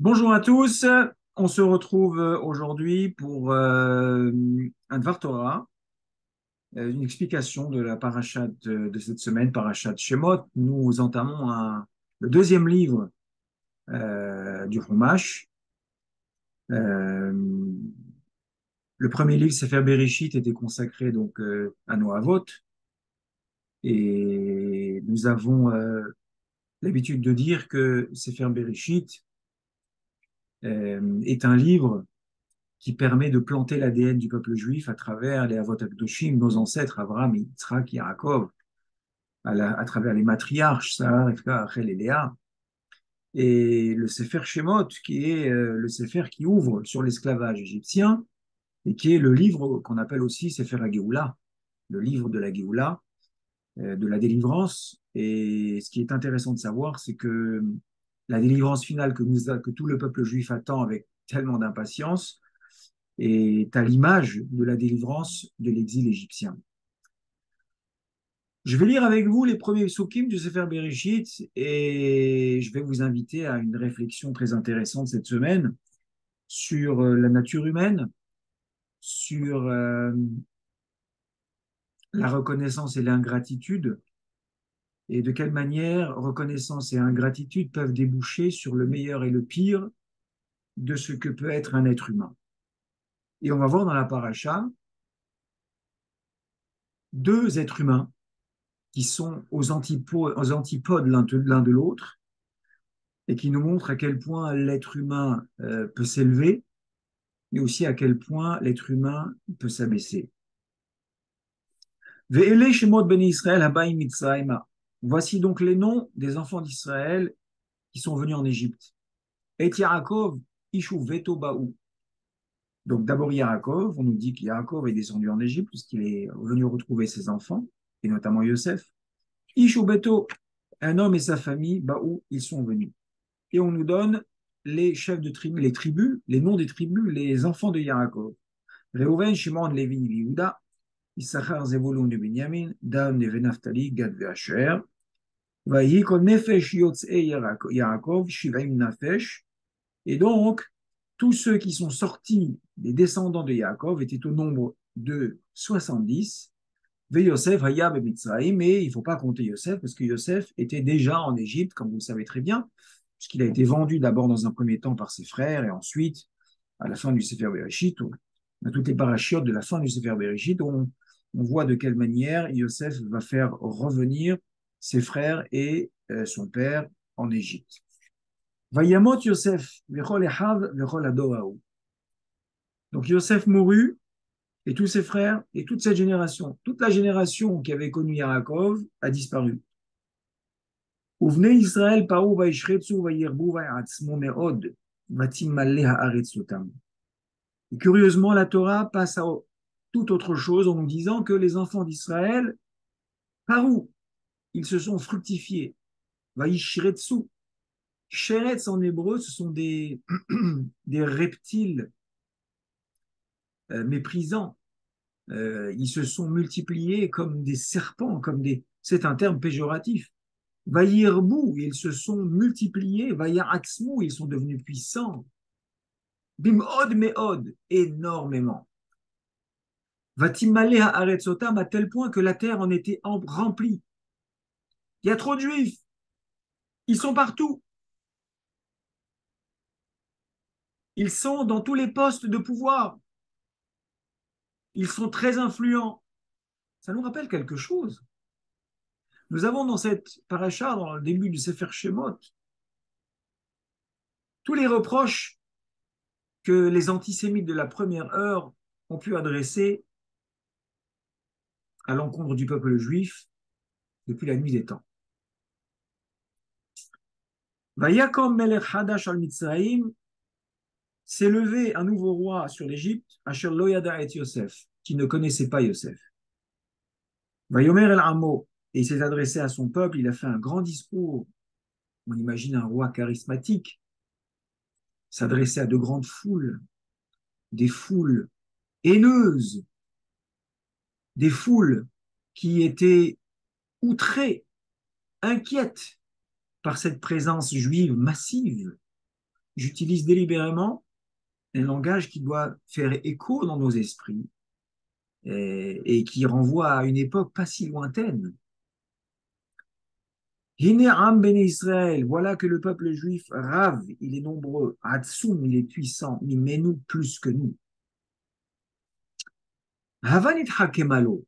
Bonjour à tous, on se retrouve aujourd'hui pour un Dvar Torah, une explication de la parasha de cette semaine, parashat Shemot. Nous entamons le deuxième livre du Chumash. Euh, le premier livre, Sefer Bereshit, était consacré donc à Noavot, et nous avons l'habitude de dire que Sefer Bereshit est un livre qui permet de planter l'ADN du peuple juif à travers les Avot HaKadoshim, nos ancêtres, Abraham, Yitzhak, Yaakov, à travers les matriarches, Sarah, Rivka, Rachel et Léa, et le Sefer Shemot, qui est le Sefer qui ouvre sur l'esclavage égyptien, et qui est le livre qu'on appelle aussi Sefer HaGeoula, le livre de la Géoula, de la délivrance. Et ce qui est intéressant de savoir, c'est que la délivrance finale que tout le peuple juif attend avec tellement d'impatience, est à l'image de la délivrance de l'exil égyptien. Je vais lire avec vous les premiers psukim du Sefer Bereshit et je vais vous inviter à une réflexion très intéressante cette semaine sur la nature humaine, sur la reconnaissance et l'ingratitude, et de quelle manière reconnaissance et ingratitude peuvent déboucher sur le meilleur et le pire de ce que peut être un être humain. Et on va voir dans la paracha deux êtres humains qui sont aux antipodes l'un de l'autre, et qui nous montrent à quel point l'être humain peut s'élever, mais aussi à quel point l'être humain peut s'abaisser. Voici donc les noms des enfants d'Israël qui sont venus en Égypte. Et Yaakov, Ishu Veto Baou. Donc d'abord Yaakov, on nous dit que Yaakov est descendu en Égypte puisqu'il est venu retrouver ses enfants, et notamment Yosef. Ishu Beto, un homme et sa famille, Baou, ils sont venus. Et on nous donne les chefs de tribus, les tribus, les noms des tribus, les enfants de Yaakov. Reuven, Shimon, Lévi, Yehuda, Issachar, Zevulun et Benjamin, Dan, Neve, Naphtali, Gad et Asher. Vayi kol nefesh yotzei Yaakov, Shivaim nafesh. Et donc, tous ceux qui sont sortis des descendants de Yaakov étaient au nombre de 70. Ve Yosef, Hayab et Mitzrayim, mais il ne faut pas compter Yosef, parce que Yosef était déjà en Égypte, comme vous le savez très bien, puisqu'il a été vendu d'abord dans un premier temps par ses frères, et ensuite, à la fin du Sefer Bereshit, à toutes les parachiotes de la fin du Sefer Bereshit, on voit de quelle manière Yosef va faire revenir ses frères et son père en Égypte. Vayamot Yosef, vechol echav, vechol adoraou. Donc Yosef mourut, et tous ses frères, et toute cette génération, toute la génération qui avait connu Yaakov a disparu. Uvnei Israël paou vaishretsu vayirbu vayatzmo meod, vatimale haaretz otam. Et curieusement, la Torah passe à toute autre chose en nous disant que les enfants d'Israël, par où ils se sont fructifiés, vaishretsu. Sheretz en hébreu, ce sont des reptiles méprisants. Ils se sont multipliés comme des serpents, c'est un terme péjoratif. Vayirbu, ils se sont multipliés. Vayaraxmu, ils sont devenus puissants. Bimod meod, énormément. Vatimale haaretzotam, à tel point que la terre en était remplie. Il y a trop de juifs. Ils sont partout. Ils sont dans tous les postes de pouvoir. Ils sont très influents. Ça nous rappelle quelque chose. Nous avons dans cette paracha, dans le début du Sefer Shemot, tous les reproches que les antisémites de la première heure ont pu adresser à l'encontre du peuple juif depuis la nuit des temps. Vayakom melech hadash al Mitzrayim, s'est levé un nouveau roi sur l'Égypte, Asher lo yada et Yosef, qui ne connaissait pas Yosef. Vayomer el Amo, et il s'est adressé à son peuple, il a fait un grand discours. On imagine un roi charismatique s'adresser à de grandes foules, des foules haineuses, des foules qui étaient outrées, inquiètes par cette présence juive massive. j'utilise délibérément un langage qui doit faire écho dans nos esprits et qui renvoie à une époque pas si lointaine. Hinéram ben Israël, voilà que le peuple juif, Rav, il est nombreux, Hatsoum, il est puissant, Mimenu plus que nous. Havanit Hakemalo,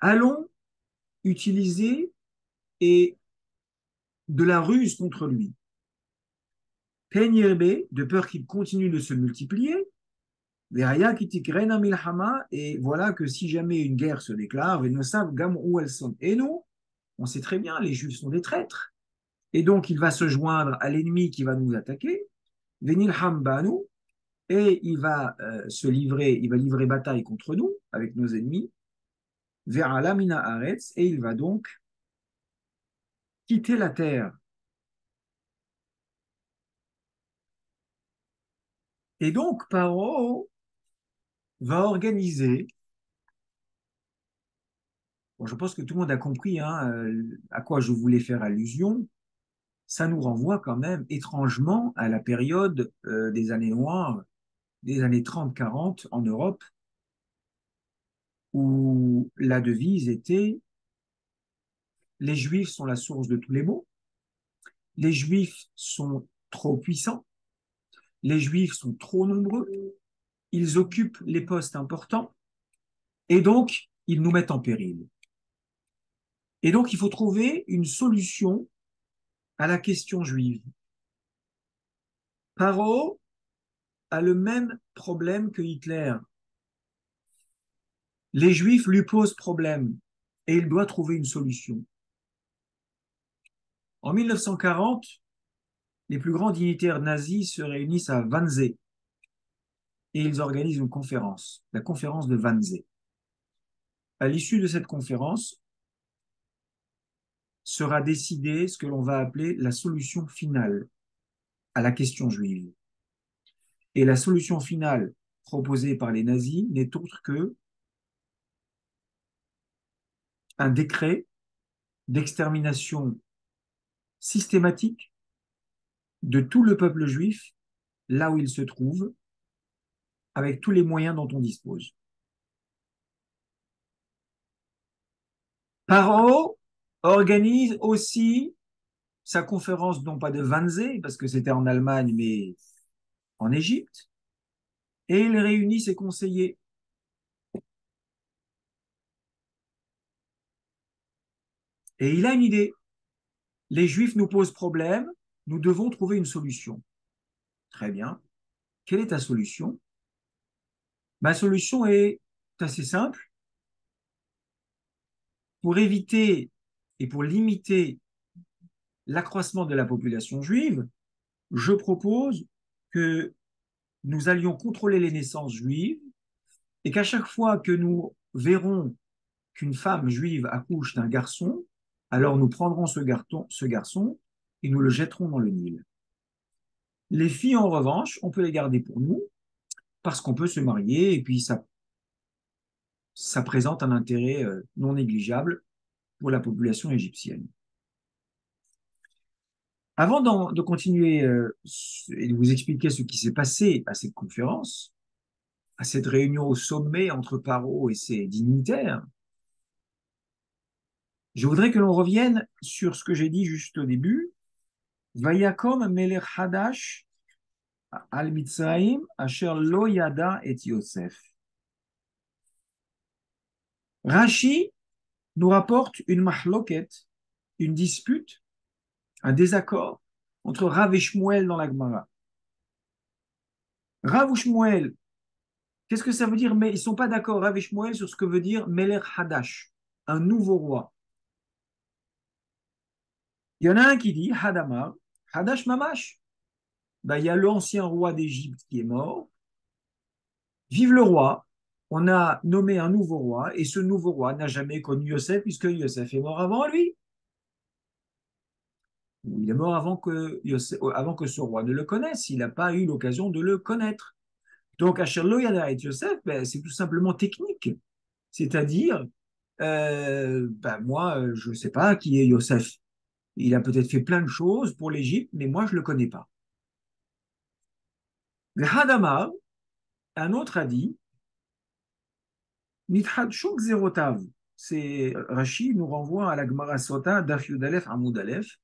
allons utiliser et de la ruse contre lui. Penyerbe, de peur qu'il continue de se multiplier, et voilà que si jamais une guerre se déclare, et nous, on sait très bien, les Juifs sont des traîtres. Et donc, il va se joindre à l'ennemi qui va nous attaquer, Venilham Banu, et il va il va livrer bataille contre nous, avec nos ennemis, vers Lamina Aretz, et il va donc quitter la terre. Et donc, Paro va organiser, bon, je pense que tout le monde a compris hein, à quoi je voulais faire allusion, ça nous renvoie quand même étrangement à la période des années noires, des années 30-40 en Europe, où la devise était les Juifs sont la source de tous les maux, les Juifs sont trop puissants, les Juifs sont trop nombreux, ils occupent les postes importants et donc ils nous mettent en péril. Et donc il faut trouver une solution à la question juive. Paro a le même problème que Hitler. Les Juifs lui posent problème et il doit trouver une solution. En 1940, les plus grands dignitaires nazis se réunissent à Wannsee et ils organisent une conférence, la conférence de Wannsee. À l'issue de cette conférence, sera décidé ce que l'on va appeler la solution finale à la question juive. Et la solution finale proposée par les nazis n'est autre que un décret d'extermination systématique de tout le peuple juif là où il se trouve, avec tous les moyens dont on dispose. Paro organise aussi sa conférence, non pas de Wannsee, parce que c'était en Allemagne, mais en Égypte, et il réunit ses conseillers. Et il a une idée. Les Juifs nous posent problème, nous devons trouver une solution. Très bien. Quelle est ta solution? Ma solution est assez simple. Pour éviter et pour limiter l'accroissement de la population juive, je propose que nous allions contrôler les naissances juives et qu'à chaque fois que nous verrons qu'une femme juive accouche d'un garçon, alors nous prendrons ce garçon et nous le jetterons dans le Nil. Les filles, en revanche, on peut les garder pour nous parce qu'on peut se marier et puis ça présente un intérêt non négligeable pour la population égyptienne. Avant de continuer et de vous expliquer ce qui s'est passé à cette conférence, à cette réunion au sommet entre Paro et ses dignitaires, je voudrais que l'on revienne sur ce que j'ai dit juste au début. Vayakom melech hadash al Mitzrayim asher lo yada et Yosef. Rashi nous rapporte une mahloket, une dispute, un désaccord entre Rav et Shmuel dans la Gemara. Rav ou Shmuel, qu'est-ce que ça veut dire? Mais ils ne sont pas d'accord, Rav et Shmuel, sur ce que veut dire Melech Hadash, un nouveau roi. Il y en a un qui dit Hadamar, Hadash Mamash. Ben, il y a l'ancien roi d'Égypte qui est mort. Vive le roi. On a nommé un nouveau roi et ce nouveau roi n'a jamais connu Yosef puisque Yosef est mort avant lui. Il est mort avant que ce roi ne le connaisse. Il n'a pas eu l'occasion de le connaître. Donc, Asher Lo Yada et Yosef, ben, c'est tout simplement technique. C'est-à-dire, ben, moi, je ne sais pas qui est Yosef. Il a peut-être fait plein de choses pour l'Égypte, mais moi, je ne le connais pas. Le Hadamar, un autre a dit, Nithadshuk zerotav. C'est Rachid nous renvoie à la Gemara Sota, Daf Yud Aleph, Amoud Aleph.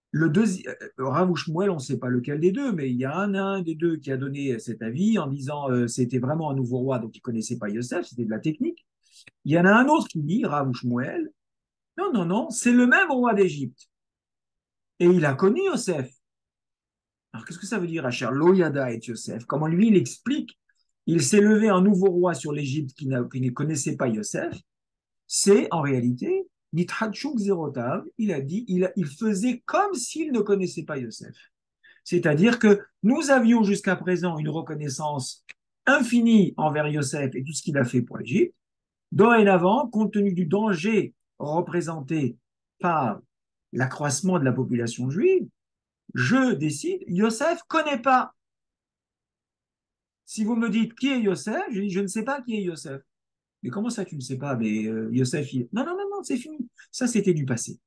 Le deuxième, Rav ou Shmuel, on ne sait pas lequel des deux, mais il y a un des deux qui a donné cet avis en disant c'était vraiment un nouveau roi, donc il ne connaissait pas Yosef, c'était de la technique. Il y en a un autre qui dit, Rav ou Shmuel, non, non, non, c'est le même roi d'Égypte. Et il a connu Yosef. Alors qu'est-ce que ça veut dire, Asher Loyada et Yosef? Comment lui, il explique il s'est levé un nouveau roi sur l'Égypte qui ne connaissait pas Yosef. C'est en réalité Nitratchouk Zerotav, il a dit, il faisait comme s'il ne connaissait pas Yosef. C'est-à-dire que nous avions jusqu'à présent une reconnaissance infinie envers Yosef et tout ce qu'il a fait pour l'Égypte. Dorénavant, compte tenu du danger représenté par l'accroissement de la population juive, je décide, Yosef ne connaît pas. Si vous me dites qui est Yosef, je dis je ne sais pas qui est Yosef. Mais comment ça tu ne sais pas? Mais Yosef, il... Non, non, non, non, c'est fini. Ça, c'était du passé.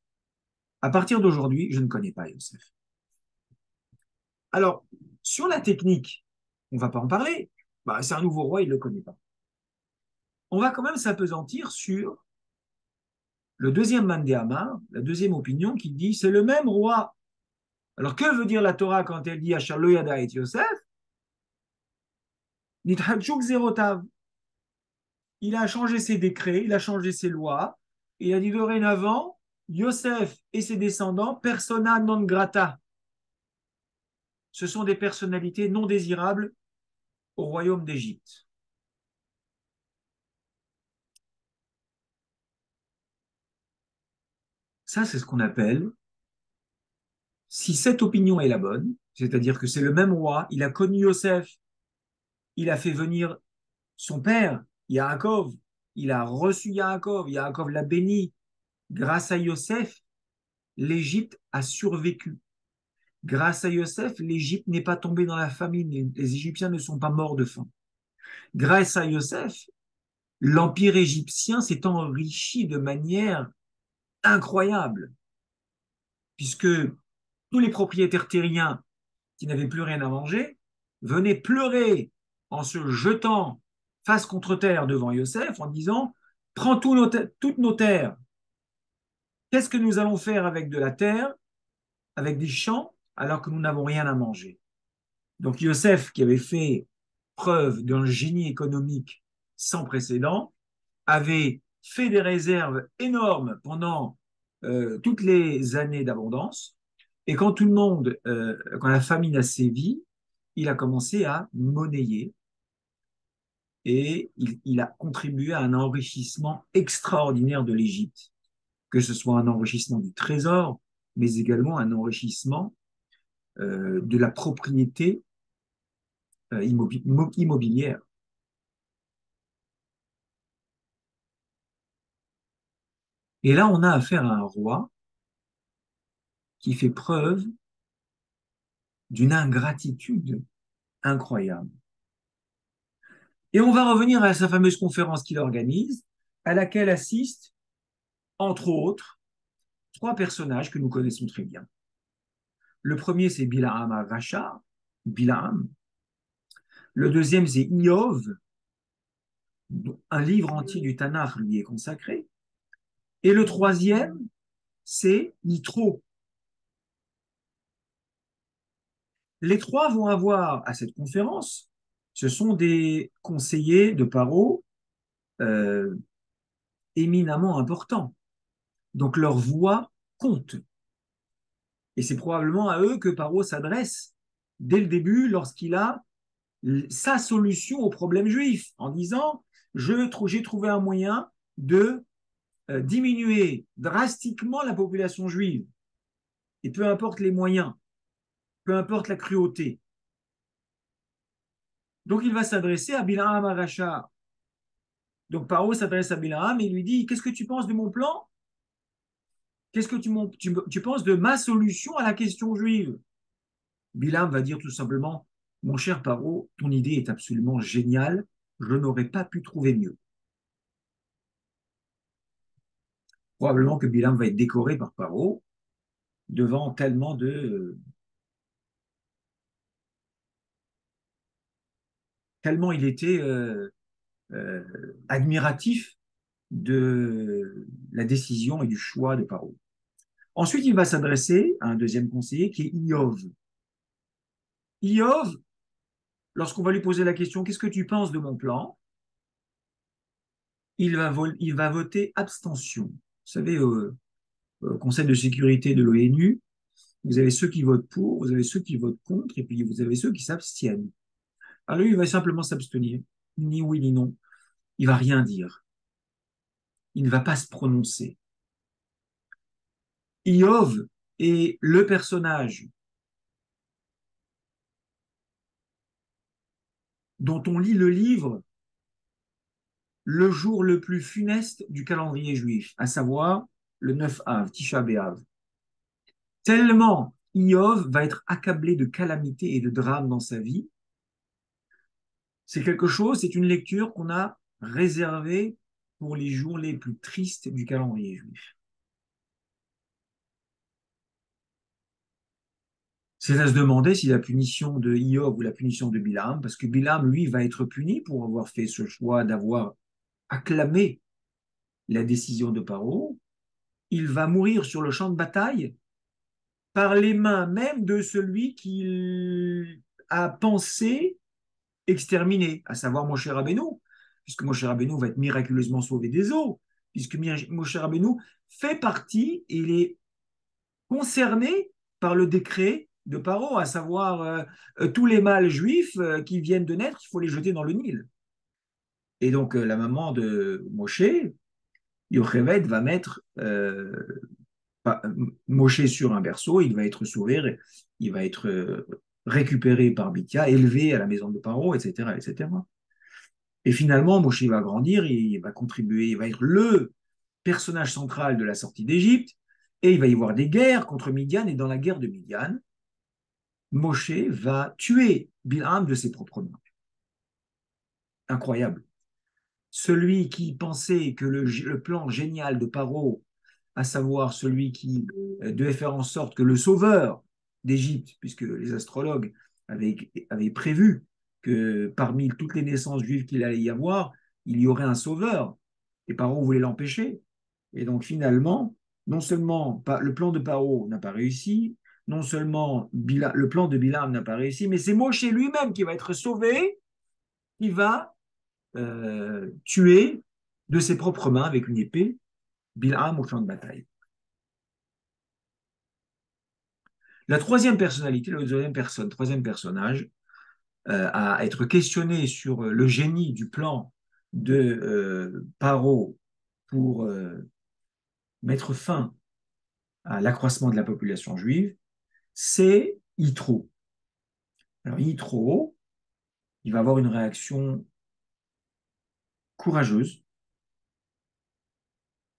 À partir d'aujourd'hui, je ne connais pas Yosef. Alors, sur la technique, on ne va pas en parler. Bah, c'est un nouveau roi, il ne le connaît pas. On va quand même s'apesantir sur le deuxième Mandéama, la deuxième opinion qui dit c'est le même roi. Alors, que veut dire la Torah quand elle dit Achar lo yada et Yosef? Nithatchuk zerotav. Il a changé ses décrets, il a changé ses lois. Il a dit dorénavant, Yosef et ses descendants, persona non grata. Ce sont des personnalités non désirables au royaume d'Égypte. Ça, c'est ce qu'on appelle, si cette opinion est la bonne, c'est-à-dire que c'est le même roi, il a connu Yosef, il a fait venir son père, Yaakov, il a reçu Yaakov, Yaakov l'a béni. Grâce à Yosef, l'Égypte a survécu. Grâce à Yosef, l'Égypte n'est pas tombée dans la famine, les Égyptiens ne sont pas morts de faim. Grâce à Yosef, l'empire égyptien s'est enrichi de manière incroyable, puisque tous les propriétaires terriens qui n'avaient plus rien à manger venaient pleurer en se jetant face contre terre devant Yosef en disant prends toutes nos terres. Qu'est-ce que nous allons faire avec de la terre, avec des champs, alors que nous n'avons rien à manger? Donc Yosef, qui avait fait preuve d'un génie économique sans précédent, avait fait des réserves énormes pendant toutes les années d'abondance. Et quand tout le monde, quand la famine a sévi, il a commencé à monnayer et il a contribué à un enrichissement extraordinaire de l'Égypte, que ce soit un enrichissement du trésor, mais également un enrichissement de la propriété immobilière. Et là, on a affaire à un roi qui fait preuve d'une ingratitude incroyable. Et on va revenir à sa fameuse conférence qu'il organise, à laquelle assistent, entre autres, trois personnages que nous connaissons très bien. Le premier, c'est Bilaam Racha, Bilaam. Le deuxième, c'est Iov. Un livre entier du Tanakh lui est consacré. Et le troisième, c'est Yitro. Les trois vont avoir à cette conférence, ce sont des conseillers de Paro euh, éminemment importants. Donc leur voix compte. Et c'est probablement à eux que Paro s'adresse dès le début lorsqu'il a sa solution au problème juif en disant j'ai trouvé un moyen de diminuer drastiquement la population juive. Et peu importe les moyens, peu importe la cruauté. Donc il va s'adresser à Bil'am Aracha. Donc Paro s'adresse à Bil'am et lui dit qu'est-ce que tu penses de mon plan? Qu'est-ce que tu penses de ma solution à la question juive? Bilam va dire tout simplement, mon cher Paro, ton idée est absolument géniale, je n'aurais pas pu trouver mieux. Probablement que Bilam va être décoré par Paro devant tellement tellement il était admiratif de la décision et du choix de Paro. Ensuite, il va s'adresser à un deuxième conseiller qui est Iov. Iov, lorsqu'on va lui poser la question, qu'est-ce que tu penses de mon plan? Il va voter abstention. Vous savez, au Conseil de sécurité de l'ONU, vous avez ceux qui votent pour, vous avez ceux qui votent contre, et puis vous avez ceux qui s'abstiennent. Alors lui, il va simplement s'abstenir, ni oui ni non. Il va rien dire. Il ne va pas se prononcer. Iov est le personnage dont on lit le livre le jour le plus funeste du calendrier juif, à savoir le 9 Av, Tisha B'Av. Tellement Iov va être accablé de calamités et de drames dans sa vie, c'est quelque chose, c'est une lecture qu'on a réservée pour les jours les plus tristes du calendrier juif. C'est à se demander si la punition de Iov ou la punition de Bilam, parce que Bilam, lui, va être puni pour avoir fait ce choix d'avoir acclamé la décision de Paro. Il va mourir sur le champ de bataille par les mains même de celui qu'il a pensé exterminer, à savoir Moshe Rabbeinu, puisque Moshe Rabbeinu va être miraculeusement sauvé des eaux, puisque Moshe Rabbeinu fait partie, il est concerné par le décret de Paro, à savoir tous les mâles juifs qui viennent de naître, il faut les jeter dans le Nil. Et donc la maman de Moshe, Yocheved, va mettre Moshe sur un berceau, il va être sauvé, il va être récupéré par Bithia, élevé à la maison de Paro, etc., etc. Et finalement, Moshe va grandir, il va contribuer, il va être le personnage central de la sortie d'Égypte, et il va y avoir des guerres contre Midian, et dans la guerre de Midian, Moshe va tuer Bilham de ses propres mains. Incroyable. Celui qui pensait que le plan génial de Paro, à savoir celui qui devait faire en sorte que le sauveur d'Égypte, puisque les astrologues avaient prévu que parmi toutes les naissances juives qu'il allait y avoir, il y aurait un sauveur. Et Paro voulait l'empêcher. Et donc finalement, non seulement le plan de Paro n'a pas réussi, non seulement le plan de Bilam n'a pas réussi, mais c'est Moshe lui-même qui va être sauvé, qui va tuer de ses propres mains avec une épée Bilham au champ de bataille. La troisième personnalité, troisième personnage, à être questionné sur le génie du plan de Paro pour mettre fin à l'accroissement de la population juive, c'est Yitro. Alors Yitro, il va avoir une réaction courageuse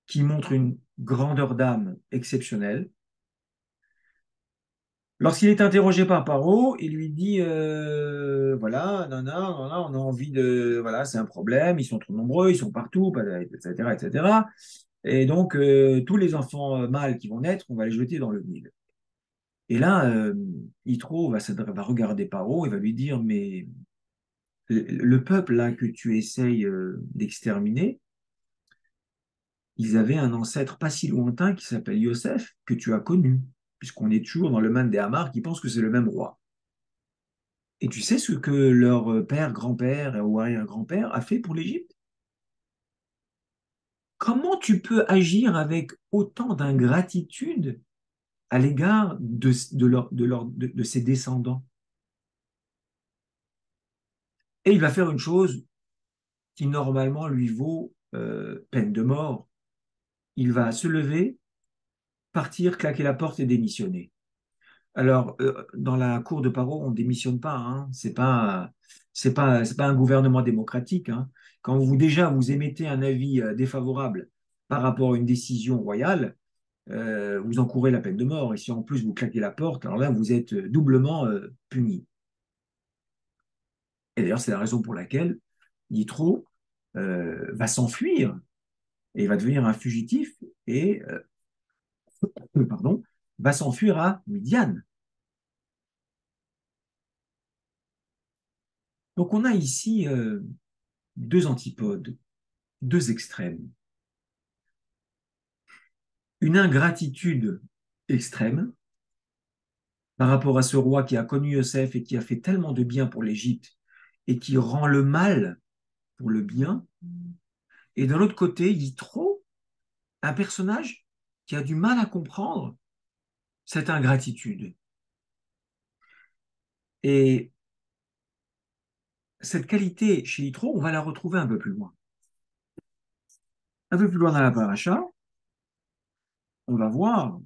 qui montre une grandeur d'âme exceptionnelle. Lorsqu'il est interrogé par Paro, il lui dit voilà, nana, on a envie de. Voilà, c'est un problème, ils sont trop nombreux, ils sont partout, etc. etc. Et donc, tous les enfants mâles qui vont naître, on va les jeter dans le Nil. Et là, Yitro va regarder Paro et va lui dire mais le peuple là que tu essayes d'exterminer, ils avaient un ancêtre pas si lointain qui s'appelle Yosef, que tu as connu, puisqu'on est toujours dans le Man des Hamar qui pense que c'est le même roi. Et tu sais ce que leur père, grand-père ou arrière-grand-père a fait pour l'Égypte? Comment tu peux agir avec autant d'ingratitude à l'égard de ses descendants? Et il va faire une chose qui normalement lui vaut peine de mort. Il va se lever, partir, claquer la porte et démissionner. Alors, dans la cour de Paro, on ne démissionne pas. Hein. C'est pas un gouvernement démocratique. Hein. Quand vous émettez un avis défavorable par rapport à une décision royale, vous encourez la peine de mort. Et si en plus vous claquez la porte, alors là, vous êtes doublement puni. Et d'ailleurs, c'est la raison pour laquelle Yitro va s'enfuir et va devenir un fugitif et pardon, va s'enfuir à Midian. Donc on a ici deux antipodes, deux extrêmes. Une ingratitude extrême par rapport à ce roi qui a connu Yosef et qui a fait tellement de bien pour l'Égypte et qui rend le mal pour le bien. Et de l'autre côté, Yitro, un personnage qui a du mal à comprendre cette ingratitude. Et cette qualité chez Yitro, on va la retrouver un peu plus loin. Un peu plus loin dans la paracha, on va voir,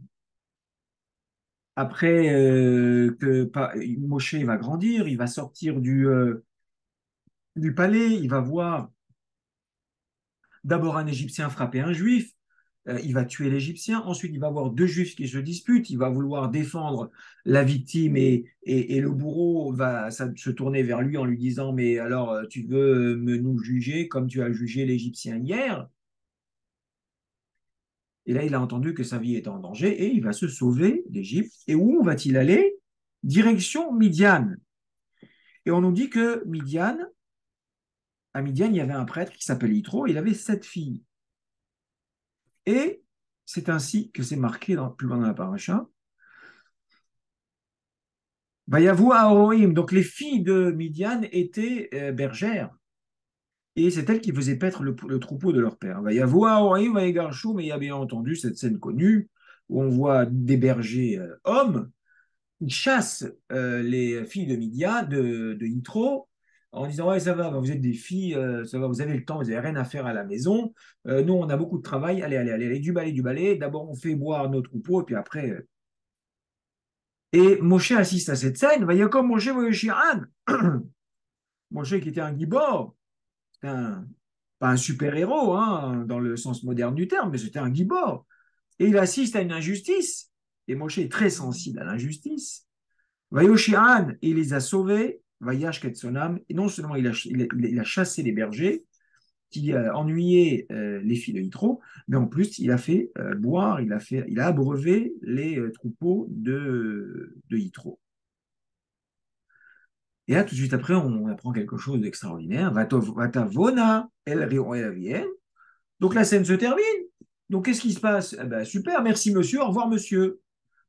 après que Moshe va grandir, il va sortir du palais, il va voir d'abord un Égyptien frapper un Juif, il va tuer l'Égyptien, ensuite il va voir deux Juifs qui se disputent, il va vouloir défendre la victime et le bourreau va se tourner vers lui en lui disant mais alors tu veux nous juger comme tu as jugé l'Égyptien hier? Et là il a entendu que sa vie était en danger et il va se sauver d'Égypte. Et où va-t-il aller? Direction Midian. Et on nous dit que Midian, à Midian, il y avait un prêtre qui s'appelait Yitro, il avait 7 filles. Et c'est ainsi que c'est marqué plus loin dans la paracha. Vayavou Aorim, donc les filles de Midian étaient bergères. Et c'est elles qui faisaient paître le troupeau de leur père. Vayavou Aorim, Vayegarshu, mais il y a bien entendu cette scène connue où on voit des bergers hommes. Ils chassent les filles de Midian, de Yitro, en disant ouais, ça va, vous êtes des filles, ça va, vous avez le temps, vous n'avez rien à faire à la maison. Nous, on a beaucoup de travail. Allez, allez, allez, allez, du balai, du balai. D'abord, on fait boire nos troupeaux, et puis après. Et Moshe assiste à cette scène. Va Yaakov Moshe Voyoshiran. Moshe qui était un gibor, pas un super-héros hein, dans le sens moderne du terme, mais c'était un gibor. Et il assiste à une injustice. Et Moshe est très sensible à l'injustice. Vayoshiran, il les a sauvés. Vayash Ketsonam. Et non seulement il a chassé les bergers qui ennuyaient les filles de Yitro, mais en plus il a fait boire, il a abreuvé les troupeaux de Yitro. Et là, tout de suite après, on apprend quelque chose d'extraordinaire. Vatavona el Rio el Avien. Donc la scène se termine. Donc qu'est-ce qui se passe? Eh ben, super, merci monsieur, au revoir monsieur.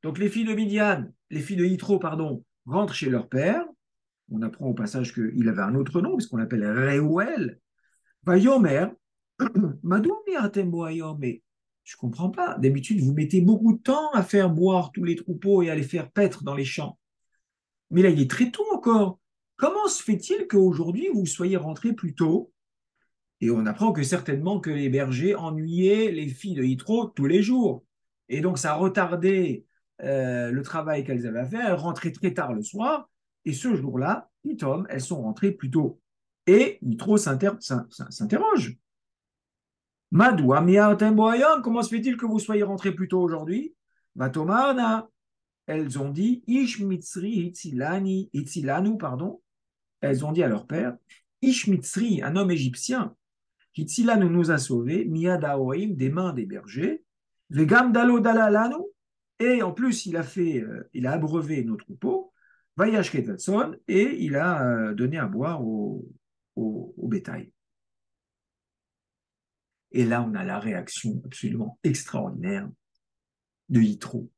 Donc les filles de Midian, les filles de Yitro, pardon, rentrent chez leur père. On apprend au passage qu'il avait un autre nom, puisqu'on l'appelle Reuel. Vayomer, Madou mais je comprends pas. D'habitude, vous mettez beaucoup de temps à faire boire tous les troupeaux et à les faire paître dans les champs. Mais là, il est très tôt encore. Comment se fait-il qu'aujourd'hui, vous soyez rentré plus tôt? Et on apprend que certainement que les bergers ennuyaient les filles de Yitro tous les jours. Et donc, ça retardait le travail qu'elles avaient à faire. Elles rentraient très tard le soir. Et ce jour-là, Itom, elles sont rentrées plus tôt. Et Yitro s'interroge. Madou, comment se fait-il que vous soyez rentrés plus tôt aujourd'hui? Vatomarna, elles ont dit, Ish Mitzri Hitzilanu, pardon, elles ont dit à leur père, Ish Mitzri, un homme égyptien, Hitzilanu nous a sauvés, Miyad Haorim, des mains des bergers, Vegam Dalo Dalalanu, et en plus il a abreuvé nos troupeaux, Vayash Ketatson, et il a donné à boire au bétail. Et là, on a la réaction absolument extraordinaire de Yitro.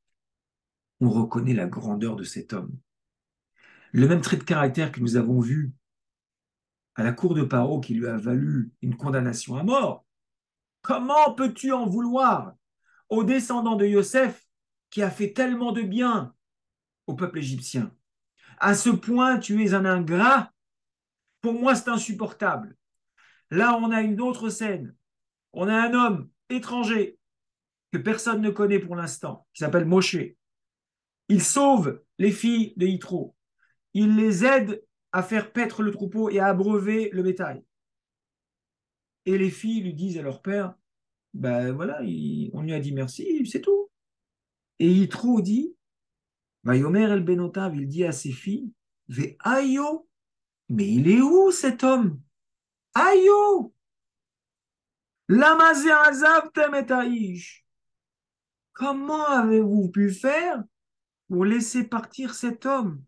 On reconnaît la grandeur de cet homme. Le même trait de caractère que nous avons vu à la cour de Paro qui lui a valu une condamnation à mort. Comment peux-tu en vouloir aux descendants de Yosef qui a fait tellement de bien au peuple égyptien? À ce point, tu es un ingrat. Pour moi, c'est insupportable. Là, on a une autre scène. On a un homme étranger que personne ne connaît pour l'instant, qui s'appelle Moshe. Il sauve les filles de Yitro. Il les aide à faire paître le troupeau et à abreuver le bétail. Et les filles lui disent à leur père, ben voilà, on lui a dit merci, c'est tout. Et Yitro dit, Vayomer el Benotav, il dit à ses filles, Ve ayo, mais il est où cet homme? Ayo, lama ze'azavtem et aish. Comment avez-vous pu faire pour laisser partir cet homme?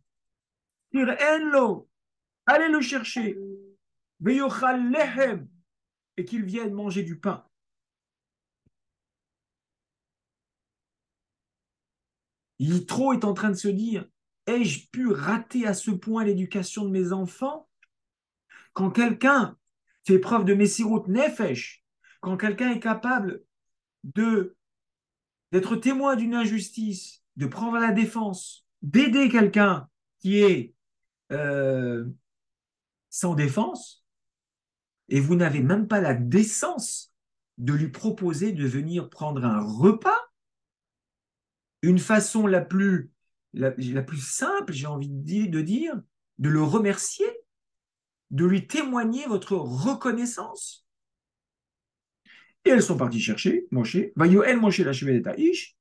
Tir enlo, allez le chercher, veyochal lechem, et qu'il vienne manger du pain. Yitro est en train de se dire, ai-je pu rater à ce point l'éducation de mes enfants? Quand quelqu'un fait preuve de messirut nefesh, quand quelqu'un est capable de d'être témoin d'une injustice, de prendre la défense, d'aider quelqu'un qui est euh, sans défense, et vous n'avez même pas la décence de lui proposer de venir prendre un repas, une façon la plus simple, j'ai envie de dire, de le remercier, de lui témoigner votre reconnaissance. Et elles sont parties chercher Moshe, Vayoel Moshe la Ish,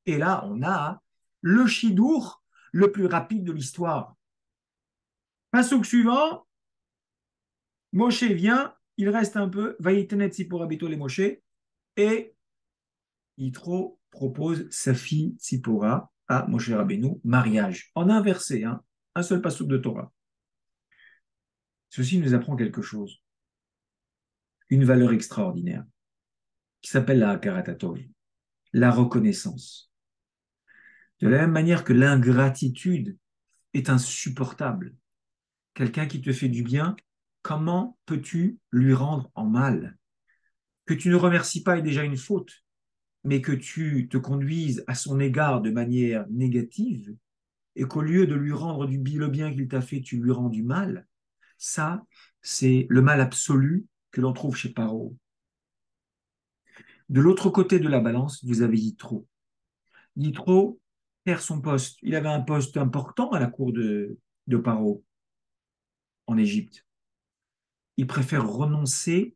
et là on a le chidour le plus rapide de l'histoire. Passouk suivant, Moshe vient, il reste un peu, Vayitenet Tzipora Beto les Moshe, et Yitro propose sa fille Tzipora à Moshe Rabbeinu, mariage. En un verset, hein, un seul passouk de Torah. Ceci nous apprend quelque chose, une valeur extraordinaire, qui s'appelle la Hakarat la reconnaissance. De la même manière que l'ingratitude est insupportable, quelqu'un qui te fait du bien, comment peux-tu lui rendre en mal? Que tu ne remercies pas est déjà une faute, mais que tu te conduises à son égard de manière négative et qu'au lieu de lui rendre le bien qu'il t'a fait, tu lui rends du mal, ça, c'est le mal absolu que l'on trouve chez Paro. De l'autre côté de la balance, vous avez Yitro. Yitro perd son poste. Il avait un poste important à la cour de Paro en Égypte. Il préfère renoncer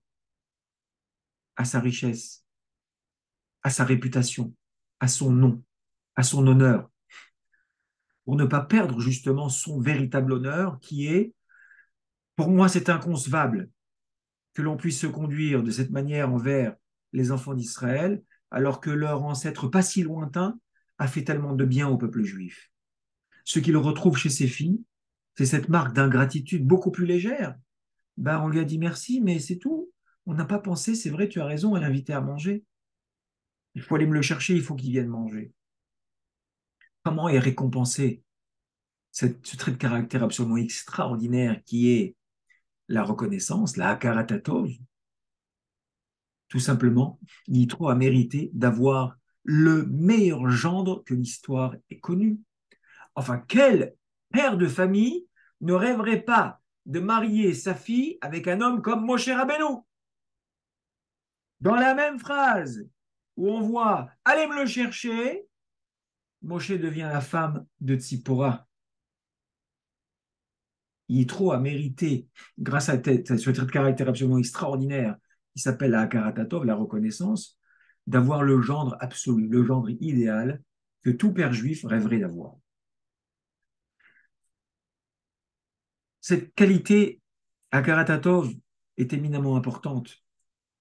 à sa richesse, à sa réputation, à son nom, à son honneur, pour ne pas perdre justement son véritable honneur qui est, pour moi, c'est inconcevable que l'on puisse se conduire de cette manière envers les enfants d'Israël, alors que leur ancêtre pas si lointain a fait tellement de bien au peuple juif. Ce qu'il retrouve chez ses filles, c'est cette marque d'ingratitude beaucoup plus légère. Ben, on lui a dit merci, mais c'est tout. On n'a pas pensé, c'est vrai, tu as raison, à l'inviter à manger. Il faut aller me le chercher, il faut qu'il vienne manger. Comment est récompensé ce trait de caractère absolument extraordinaire qui est la reconnaissance, la hakaratatov? Tout simplement, Yitro a mérité d'avoir le meilleur gendre que l'histoire ait connu. Enfin, quel père de famille ne rêverait pas de marier sa fille avec un homme comme Moshe Rabbeinu? Dans la même phrase où on voit allez me le chercher, Moshe devient la femme de Tzipora. Yitro a mérité, grâce à ce trait de caractère absolument extraordinaire qui s'appelle la Hakarat la reconnaissance, d'avoir le gendre absolu, le gendre idéal que tout père juif rêverait d'avoir. Cette qualité Hakarat est éminemment importante.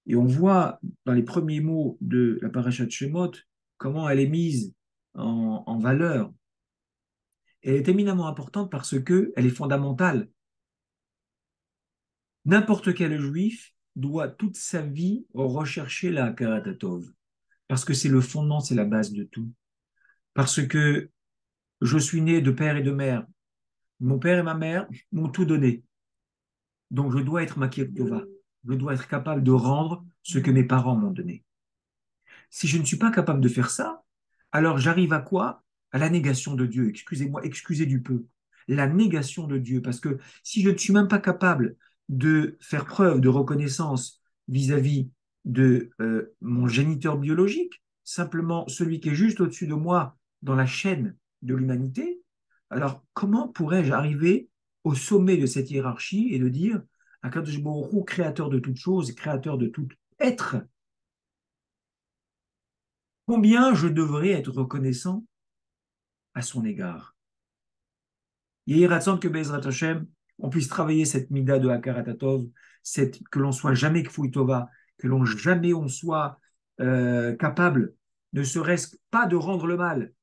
Et on voit dans les premiers mots de la Parashat Shemot comment elle est mise en valeur. Elle est éminemment importante parce qu'elle est fondamentale. N'importe quel juif doit toute sa vie rechercher la Hakarat parce que c'est le fondement, c'est la base de tout. Parce que je suis né de père et de mère. Mon père et ma mère m'ont tout donné. Donc je dois être Makir Tova. Je dois être capable de rendre ce que mes parents m'ont donné. Si je ne suis pas capable de faire ça, alors j'arrive à quoi? À la négation de Dieu. Excusez-moi, excusez du peu. La négation de Dieu. Parce que si je ne suis même pas capable de faire preuve de reconnaissance vis-à-vis de mon géniteur biologique, simplement celui qui est juste au-dessus de moi dans la chaîne de l'humanité, alors comment pourrais-je arriver au sommet de cette hiérarchie et de dire Akadosh Baruch Hu, créateur de toutes choses, créateur de tout être, combien je devrais être reconnaissant à son égard. Yehi Ratzon que Bezrat Hashem, on puisse travailler cette mida de Hakaratatov, que l'on soit jamais Kfouy Tova, que l'on jamais on soit capable, ne serait-ce pas de rendre le mal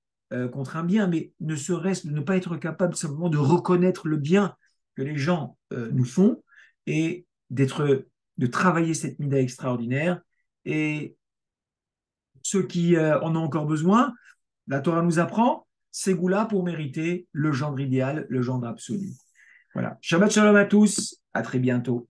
contre un bien, mais ne serait-ce de ne pas être capable simplement de reconnaître le bien que les gens nous font et de travailler cette mida extraordinaire. Et ceux qui en ont encore besoin, la Torah nous apprend, Ségoula pour mériter le gendre idéal, le gendre absolu. Voilà. Shabbat shalom à tous, à très bientôt.